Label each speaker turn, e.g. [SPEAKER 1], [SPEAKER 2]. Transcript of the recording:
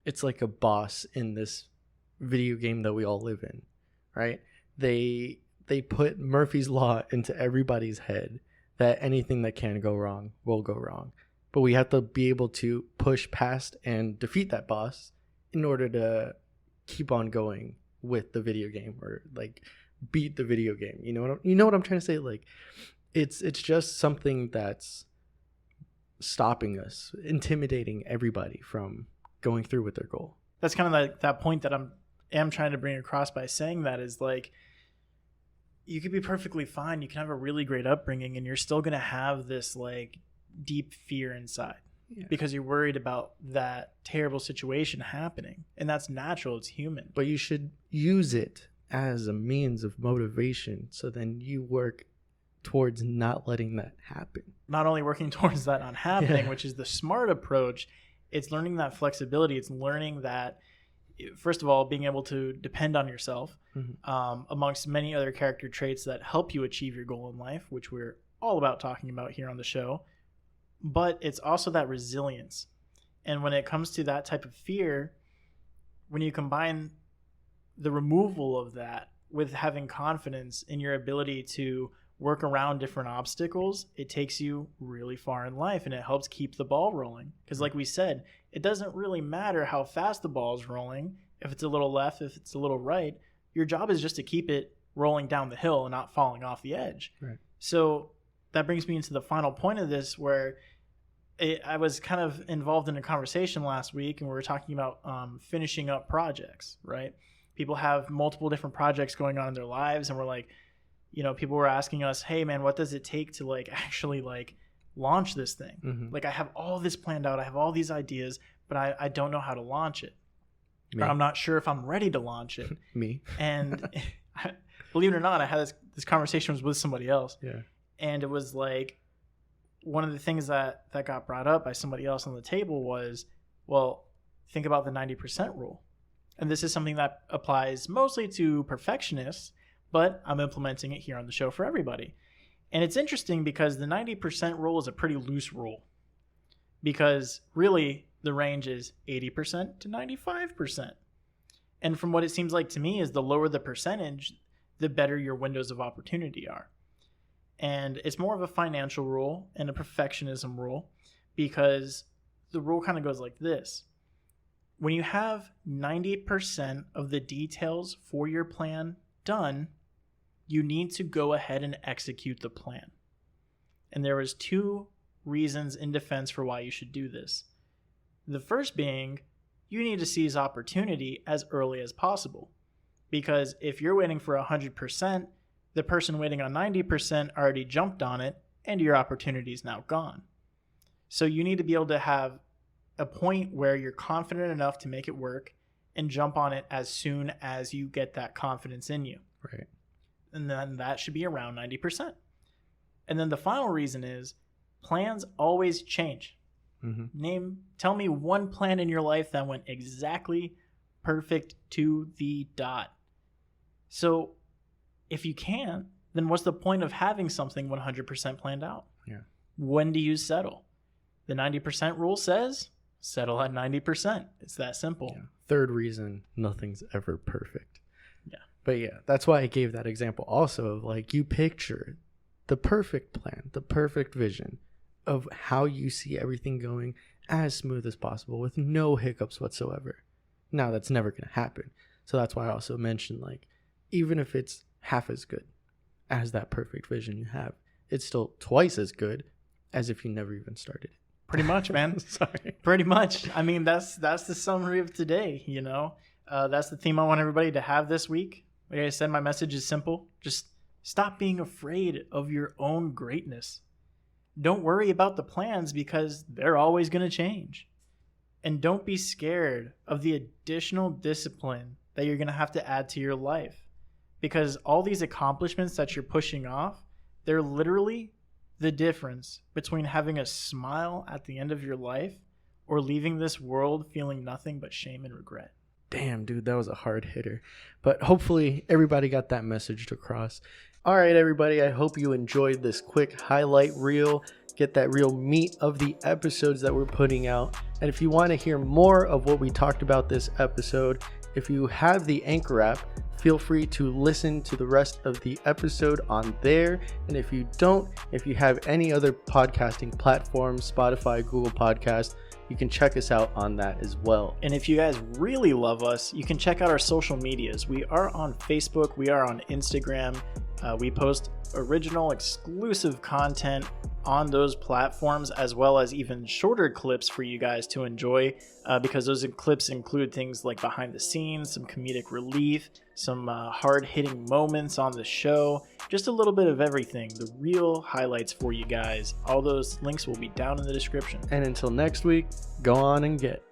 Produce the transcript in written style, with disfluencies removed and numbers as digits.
[SPEAKER 1] it's like a boss in this video game that we all live in, right? They put Murphy's Law into everybody's head that anything that can go wrong will go wrong. But we have to be able to push past and defeat that boss in order to keep on going with the video game, or like beat the video game. You know what I'm trying to say? Like it's just something that's stopping us, intimidating everybody from going through with their goal.
[SPEAKER 2] That's kind of like that point that am trying to bring across by saying that is like, you could be perfectly fine. You can have a really great upbringing and you're still going to have this like deep fear inside because you're worried about that terrible situation happening. And that's natural. It's human.
[SPEAKER 1] But you should use it as a means of motivation. So then you work towards not letting that happen.
[SPEAKER 2] Not only working towards that not happening, which is the smart approach, it's learning that flexibility. It's learning that, first of all, being able to depend on yourself, amongst many other character traits that help you achieve your goal in life, which we're all about talking about here on the show. But it's also that resilience. And when it comes to that type of fear, when you combine the removal of that with having confidence in your ability to work around different obstacles, it takes you really far in life and it helps keep the ball rolling. Because like we said, it doesn't really matter how fast the ball is rolling. If it's a little left, if it's a little right, your job is just to keep it rolling down the hill and not falling off the edge.
[SPEAKER 1] Right.
[SPEAKER 2] So that brings me into the final point of this, where I was kind of involved in a conversation last week and we were talking about finishing up projects, right? People have multiple different projects going on in their lives, and we're like, people were asking us, hey man, what does it take to like actually like launch this thing? Like I have all this planned out. I have all these ideas, but I don't know how to launch it. Or I'm not sure if I'm ready to launch it.
[SPEAKER 1] Me.
[SPEAKER 2] And believe it or not, I had this conversation was with somebody else.
[SPEAKER 1] Yeah.
[SPEAKER 2] And it was like, one of the things that got brought up by somebody else on the table was, well, think about the 90% rule. And this is something that applies mostly to perfectionists, but I'm implementing it here on the show for everybody. And it's interesting because the 90% rule is a pretty loose rule, because really the range is 80% to 95%. And from what it seems like to me is the lower the percentage, the better your windows of opportunity are. And it's more of a financial rule and a perfectionism rule, because the rule kind of goes like this. When you have 90% of the details for your plan done, you need to go ahead and execute the plan. And there was 2 reasons in defense for why you should do this. The first being, you need to seize opportunity as early as possible. Because if you're waiting for 100%, the person waiting on 90% already jumped on it, and your opportunity is now gone. So you need to be able to have a point where you're confident enough to make it work and jump on it as soon as you get that confidence in you.
[SPEAKER 1] Right.
[SPEAKER 2] And then that should be around 90%. And then the final reason is plans always change. Tell me one plan in your life that went exactly perfect to the dot. So if you can't, then what's the point of having something 100% planned out?
[SPEAKER 1] Yeah.
[SPEAKER 2] When do you settle? The 90% rule says settle at 90%. It's that simple.
[SPEAKER 1] Yeah. Third reason, nothing's ever perfect.
[SPEAKER 2] Yeah.
[SPEAKER 1] But yeah, that's why I gave that example also of like, you picture the perfect plan, the perfect vision of how you see everything going as smooth as possible with no hiccups whatsoever. Now that's never going to happen. So that's why I also mentioned, like, even if it's half as good as that perfect vision you have, it's still twice as good as if you never even started it.
[SPEAKER 2] Pretty much, man.
[SPEAKER 1] Sorry.
[SPEAKER 2] Pretty much. I mean, that's the summary of today, That's the theme I want everybody to have this week. Like I said, my message is simple. Just stop being afraid of your own greatness. Don't worry about the plans, because they're always going to change. And don't be scared of the additional discipline that you're going to have to add to your life. Because all these accomplishments that you're pushing off, they're literally the difference between having a smile at the end of your life or leaving this world feeling nothing but shame and regret.
[SPEAKER 1] Damn, dude, that was a hard hitter. But hopefully everybody got that message across. All right, everybody, I hope you enjoyed this quick highlight reel. get that real meat of the episodes that we're putting out. And if you want to hear more of what we talked about this episode, if you have the Anchor app, feel free to listen to the rest of the episode on there. And if you don't, if you have any other podcasting platforms, Spotify, Google Podcast, you can check us out on that as well.
[SPEAKER 2] And if you guys really love us, you can check out our social medias. We are on Facebook, we are on Instagram. We post original exclusive content on those platforms, as well as even shorter clips for you guys to enjoy, because those clips include things like behind the scenes, some comedic relief, some hard-hitting moments on the show, just a little bit of everything, the real highlights for you guys. All those links will be down in the description.
[SPEAKER 1] And until next week, go on and get